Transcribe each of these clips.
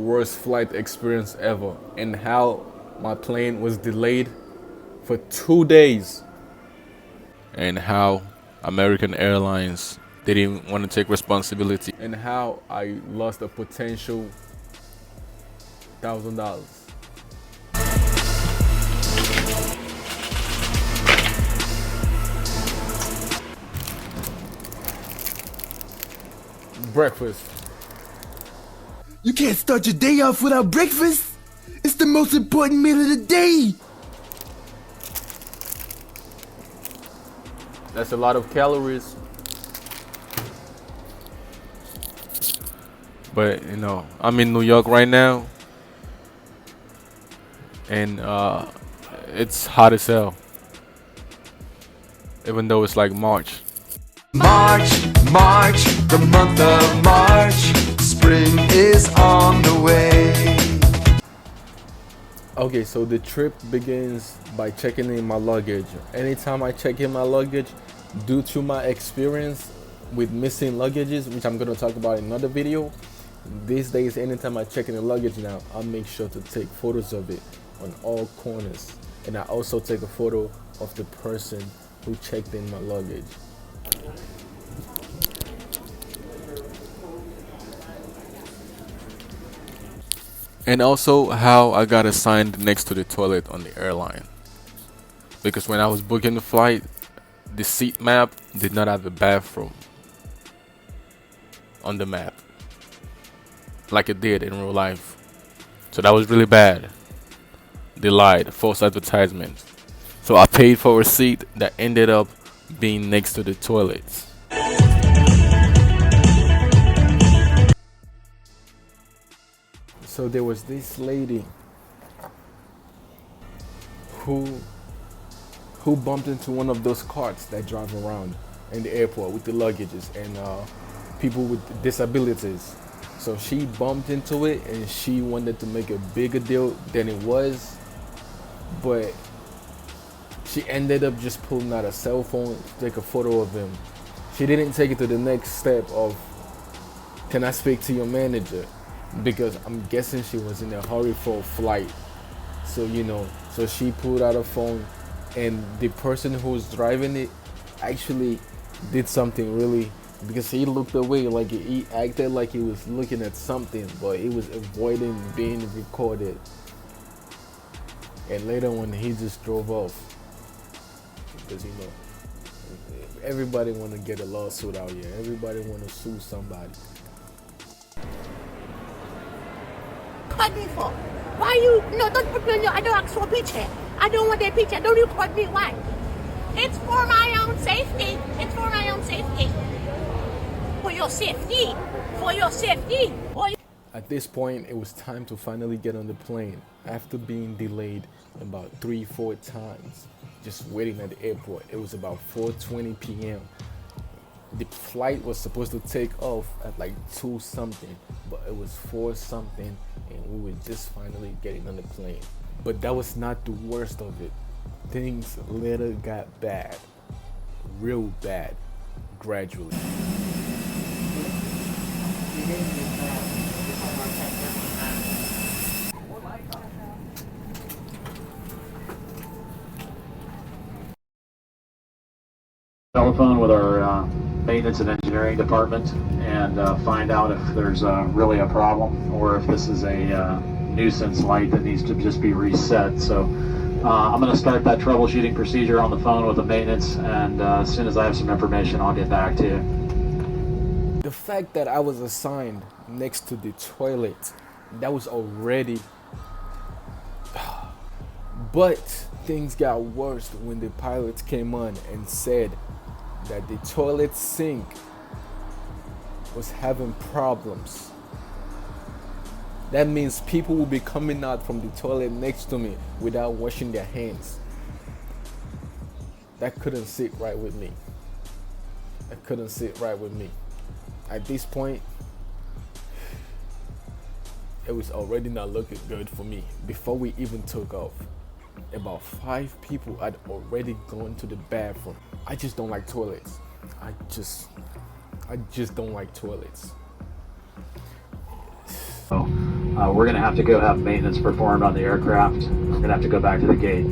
Worst flight experience ever, and how my plane was delayed for 2 days, and how American Airlines didn't want to take responsibility, and how I lost a potential $1,000. Breakfast. You can't start your day off without breakfast. It's the most important meal of the day. That's a lot of calories. But you know, I'm in New York right now, and it's hot as hell. Even though it's like March. March, March, the month of March. Spring is on the way. Okay, so the trip begins by checking in my luggage. Anytime I check in my luggage, due to my experience with missing luggages, which I'm gonna talk about in another video, these days, anytime I check in the luggage now, I make sure to take photos of it on all corners. And I also take a photo of the person who checked in my luggage. And also how I got assigned next to the toilet on the airline. Because when I was booking the flight, the seat map did not have a bathroom on the map like it did in real life. So that was really bad. They lied, false advertisement. So I paid for a seat that ended up being next to the toilets. So there was this lady who bumped into one of those carts that drive around in the airport with the luggages and people with disabilities. So she bumped into it and she wanted to make a bigger deal than it was, but she ended up just pulling out a cell phone to take a photo of him. She didn't take it to the next step of, can I speak to your manager? Because I'm guessing she was in a hurry for a flight. So, you know, so she pulled out her phone, and the person who was driving it actually did something really, because he looked away, like he acted like he was looking at something, but he was avoiding being recorded. And later when he just drove off, because you know, everybody want to get a lawsuit out here. Everybody want to sue somebody. Record me for? Why you? No, don't put me on your. I don't ask for a picture. I don't want that picture. Don't record me. Why? It's for my own safety. It's for my own safety. For your safety. For your safety. At this point, it was time to finally get on the plane after being delayed about 3-4 times, just waiting at the airport. It was about 4:20 p.m. The flight was supposed to take off at like 2 something, but it was 4 something, and we were just finally getting on the plane. But that was not the worst of it. Things later got bad, real bad, gradually. Telephone with our maintenance and engineering department and find out if there's really a problem or if this is a nuisance light that needs to just be reset. So I'm going to start that troubleshooting procedure on the phone with the maintenance, and as soon as I have some information, I'll get back to you. The fact that I was assigned next to the toilet, that was already... But things got worse when the pilots came on and said that the toilet sink was having problems. That means people will be coming out from the toilet next to me without washing their hands. That couldn't sit right with me. That couldn't sit right with me. At this point, it was already not looking good for me. Before we even took off, about 5 people had already gone to the bathroom. I just don't like toilets. I just don't like toilets. So we're going to have to go have maintenance performed on the aircraft. We're going to have to go back to the gate.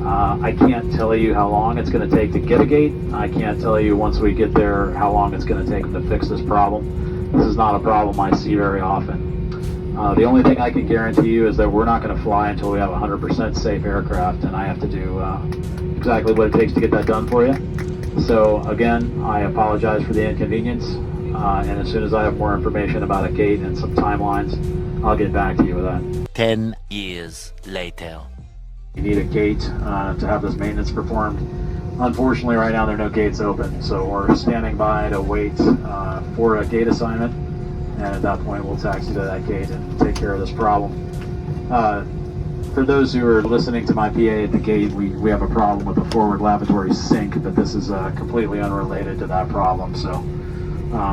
I can't tell you how long it's going to take to get a gate. I can't tell you once we get there how long it's going to take them to fix this problem. This is not a problem I see very often. The only thing I can guarantee you is that we're not going to fly until we have a 100% safe aircraft, and I have to do exactly what it takes to get that done for you. So again, I apologize for the inconvenience, and as soon as I have more information about a gate and some timelines, I'll get back to you with that. 10 years later. You need a gate to have this maintenance performed. Unfortunately, right now there are no gates open, so we're standing by to wait for a gate assignment, and at that point we'll taxi to that gate and take care of this problem. For those who are listening to my PA at the gate, we have a problem with the forward lavatory sink, but this is completely unrelated to that problem. So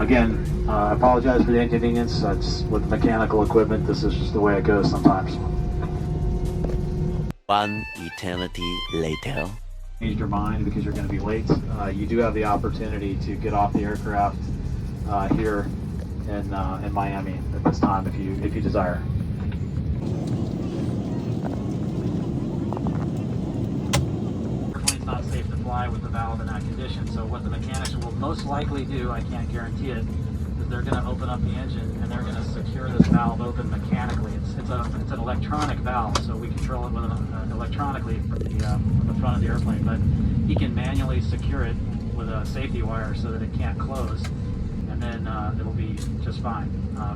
again, I apologize for the inconvenience. With mechanical equipment, this is just the way it goes sometimes. One eternity later. Changed your mind because you're going to be late. You do have the opportunity to get off the aircraft here in Miami at this time if you desire. The plane's not safe to fly with the valve in that condition. So what the mechanics will most likely do, I can't guarantee it, is they're going to open up the engine and they're going to secure this valve open mechanically. It's an electronic valve, so we control it with electronically from the front of the airplane. But he can manually secure it with a safety wire so that it can't close, and then it'll be just fine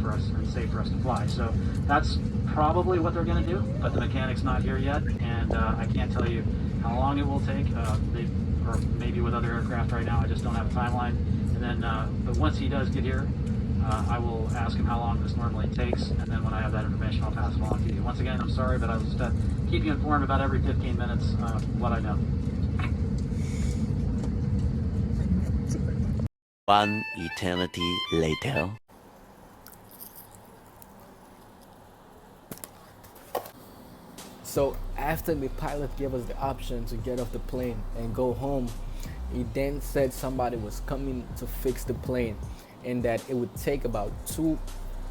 for us and safe for us to fly. So that's probably what they're going to do. But the mechanic's not here yet, and I can't tell you how long it will take. Or maybe with other aircraft right now, I just don't have a timeline. And then, but once he does get here, I will ask him how long this normally takes, and then when I have that information, I'll pass it along to you. Once again, I'm sorry, but I'll just keep you informed about every 15 minutes what I know. One eternity later. So after the pilot gave us the option to get off the plane and go home, he then said somebody was coming to fix the plane and that it would take about 2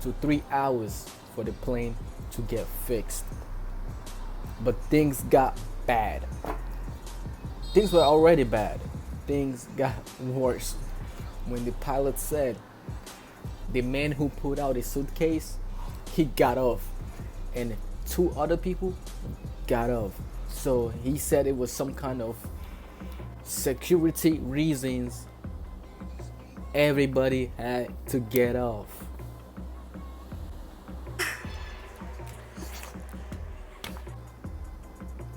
to 3 hours for the plane to get fixed. But things got bad. Things were already bad. Things got worse when the pilot said the man who put out his suitcase, he got off, and 2 other people got off. So he said it was some kind of security reasons everybody had to get off.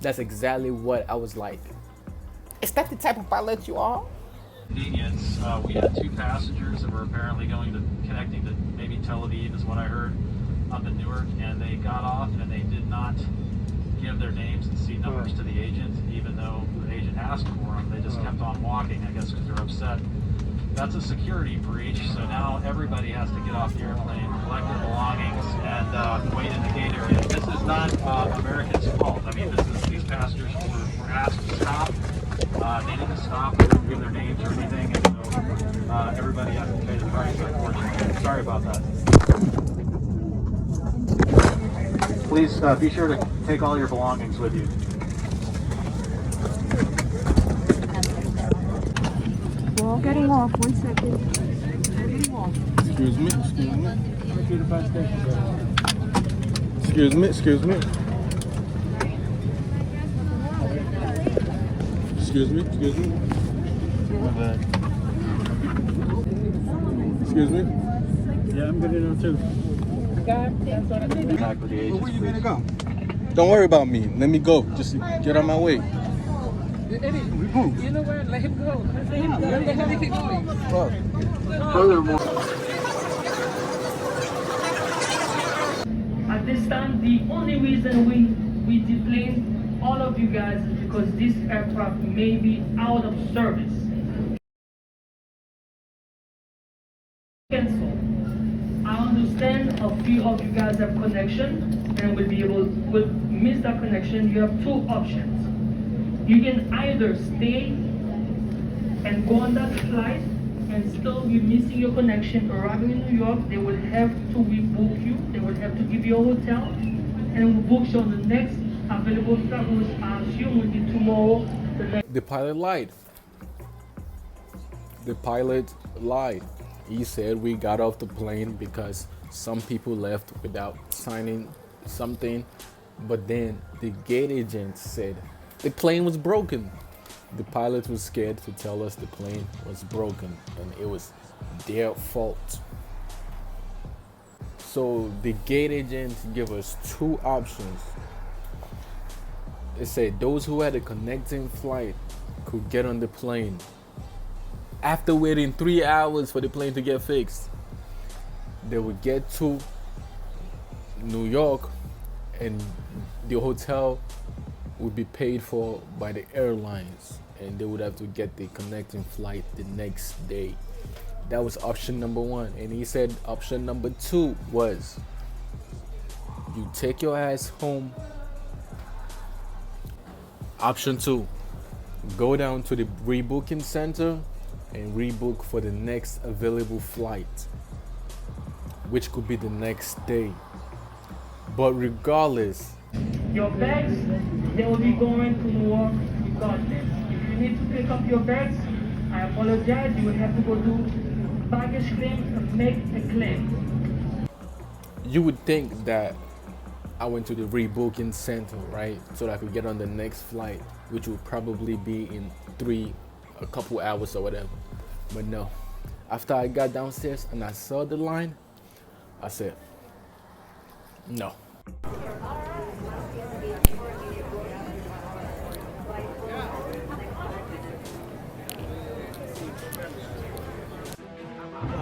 That's exactly what I was like. Is that the type of pilot you are? Convenience. We had 2 passengers that were apparently connecting to maybe Tel Aviv, is what I heard, up in Newark, and they got off and they did not give their names and seat numbers to the agent, even though the agent asked for them. They just kept on walking, I guess, because they're upset. That's a security breach, so now everybody has to get off the airplane, collect their belongings, and wait in the gate area. This is not Americans' fault. I mean, these passengers were asked to stop. They didn't stop, they didn't give their names or anything, and so everybody has to pay the price, unfortunately. Sorry about that. Please be sure to take all your belongings with you. We're all getting off. 1 second. We're getting off. Excuse me. Excuse me. My bad. Excuse me. Yeah, I'm good enough too. Back with the agents, Where you gonna go? Don't worry about me. Let me go. Just get on my way. You know where? Let him go. Let him go. Let him keep going. Furthermore, at this time, the only reason we deplane all of you guys is because this aircraft may be out of service. Cancel. I understand a few of you guys have connection and will miss that connection. You have 2 options. You can either stay and go on that flight and still be missing your connection. Arriving in New York, they will have to rebook you. They will will have to give you a hotel, and we'll book you on the next available flight, which I assume will be tomorrow. The pilot lied. The pilot lied. He said we got off the plane because some people left without signing something, but then the gate agent said the plane was broken. The pilot was scared to tell us the plane was broken and it was their fault. So the gate agent gave us two options. It said those who had a connecting flight could get on the plane after waiting 3 hours for the plane to get fixed. They would get to New York and the hotel would be paid for by the airlines, and they would have to get the connecting flight the next day. That was option number one. And he said option number two was you take your ass home. Option two, go down to the rebooking center and rebook for the next available flight, which could be the next day. But regardless, Your bags, they will be going to New York regardless. If you need to pick up your bags, I apologize. You will have to go do baggage claim and make a claim. you would think that I went to the rebooking center, right? So that I could get on the next flight, which would probably be in a couple hours or whatever. But no. After I got downstairs and I saw the line, I said, no.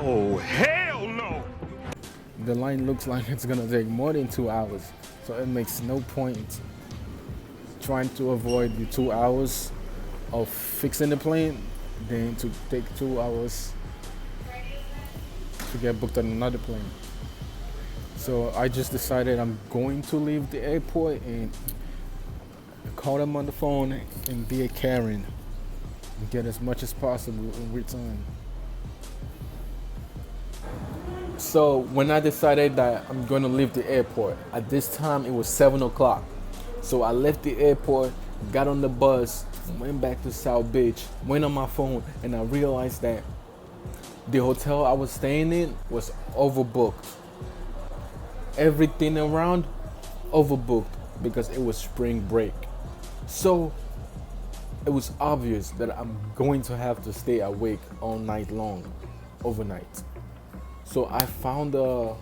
Oh, hell no! The line looks like it's gonna take more than 2 hours. So it makes no point trying to avoid the 2 hours of fixing the plane than to take 2 hours to get booked on another plane. So I just decided I'm going to leave the airport and call them on the phone and be a Karen and get as much as possible in return. So when I decided that I'm going to leave the airport, at this time it was 7 o'clock. So I left the airport, got on the bus, went back to South Beach, went on my phone, and I realized that the hotel I was staying in was overbooked. Everything around overbooked because it was spring break. So it was obvious that I'm going to have to stay awake all night long, overnight. So I found a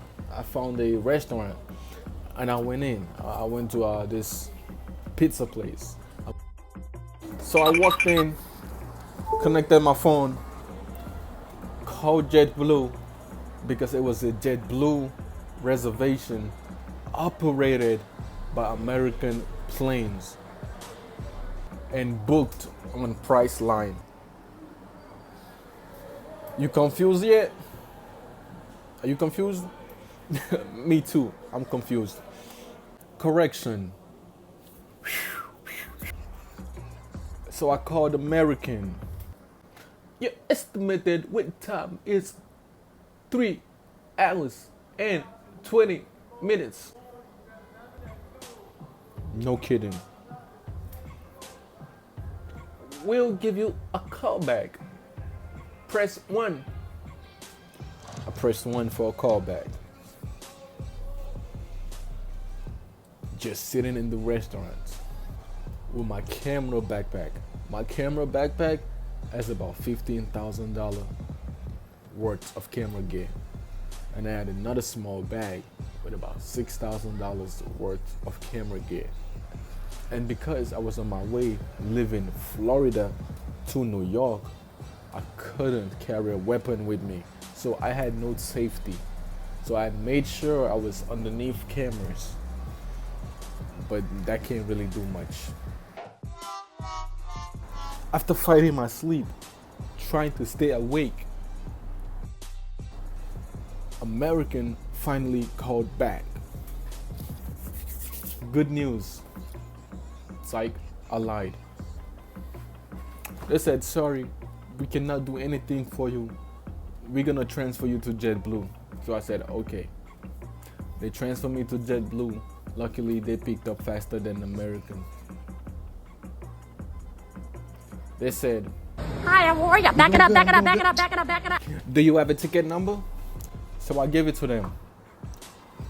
restaurant and I went in. I went to this pizza place. So I walked in, connected my phone, called JetBlue because it was a JetBlue reservation operated by American Planes and booked on Priceline. You confused yet? Are you confused? Me too. I'm confused. Correction. So I called American. Your estimated wait time is 3 hours and 20 minutes. No kidding. We'll give you a call back. Press 1. I pressed 1 for a callback. Just sitting in the restaurant with my camera backpack. My camera backpack has about $15,000 worth of camera gear. And I had another small bag with about $6,000 worth of camera gear. And because I was on my way leaving Florida to New York, I couldn't carry a weapon with me. So I had no safety. So I made sure I was underneath cameras. But that can't really do much. After fighting my sleep, trying to stay awake, American finally called back. Good news. Psych, I lied. They said, sorry, we cannot do anything for you. We're gonna transfer you to JetBlue. So I said, okay. They transferred me to JetBlue. Luckily, they picked up faster than American. They said, Hi, how are you? Back it up, back it up, back it up, back it up, back it up. "Do you have a ticket number?" So I gave it to them.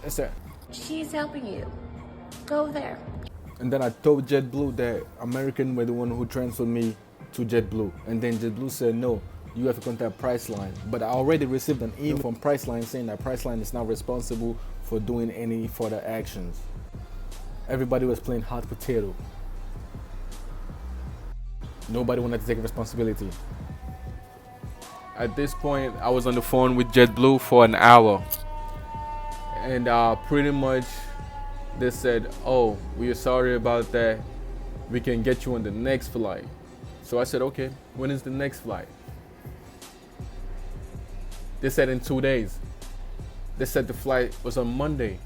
They said, She's helping you. Go there. and then I told JetBlue that American were the one who transferred me to JetBlue. And then JetBlue said, no, you have to contact Priceline. But I already received an email from Priceline saying that Priceline is not responsible for doing any further actions. Everybody was playing hot potato. Nobody wanted to take responsibility. At this point, I was on the phone with JetBlue for an hour. And pretty much they said, oh, we are sorry about that. We can get you on the next flight. So I said, okay, when is the next flight? They said in 2 days. They said the flight was on Monday.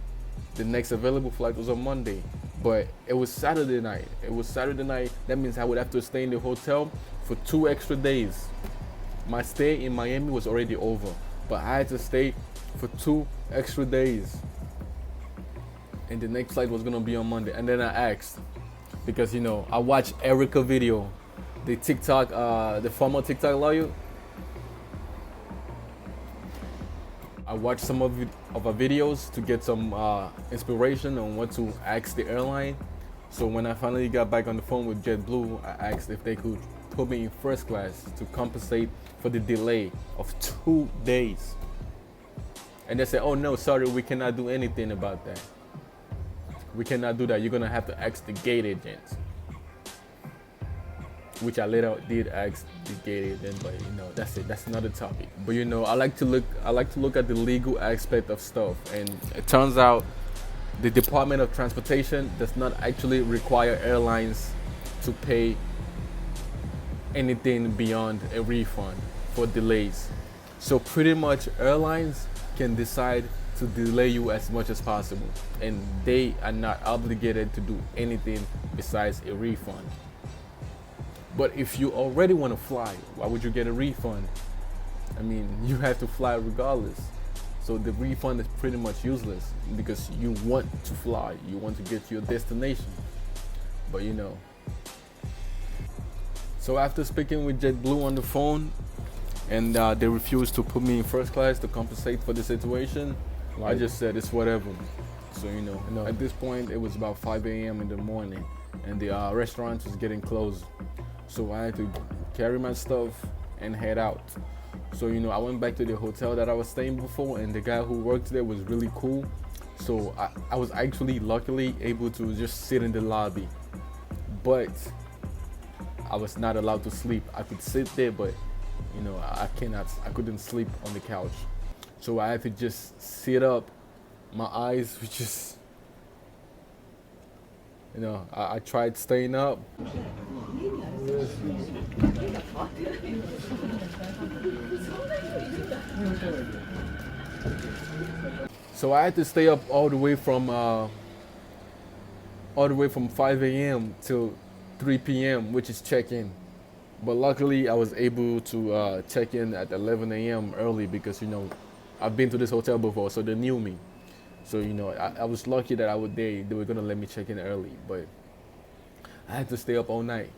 The next available flight was on Monday. But it was Saturday night. That means I would have to stay in the hotel for 2 extra days. My stay in Miami was already over, but I had to stay for 2 extra days. And the next flight was gonna be on Monday. And then I asked, because I watched Erica video, the TikTok, the former TikTok lawyer. I watched some of her videos to get some inspiration on what to ask the airline. So when I finally got back on the phone with JetBlue, I asked if they could put me in first class to compensate for the delay of 2 days. And they said, oh no, sorry, we cannot do anything about that. We cannot do that. You're gonna have to ask the gate agent. Which I later did ask the gate agent, but that's it. That's another topic. But I like to look at the legal aspect of stuff, and it turns out the Department of Transportation does not actually require airlines to pay anything beyond a refund for delays. So pretty much airlines can decide to delay you as much as possible, and they are not obligated to do anything besides a refund. But if you already want to fly, why would you get a refund? I mean, you have to fly regardless. So the refund is pretty much useless because you want to fly, you want to get to your destination. But So after speaking with JetBlue on the phone, and they refused to put me in first class to compensate for the situation, I just said it's whatever. So at this point it was about 5 a.m. in the morning, and the restaurant was getting closed. So I had to carry my stuff and head out. So I went back to the hotel that I was staying before, and the guy who worked there was really cool. So I was actually luckily able to just sit in the lobby, but I was not allowed to sleep. I could sit there, but I couldn't sleep on the couch. So I had to just sit up. My eyes were just, I tried staying up. So I had to stay up all the way from 5 a.m. till 3 p.m., which is check-in. But luckily, I was able to check in at 11 a.m. early because I've been to this hotel before, so they knew me. So I was lucky that they were gonna let me check in early, but I had to stay up all night.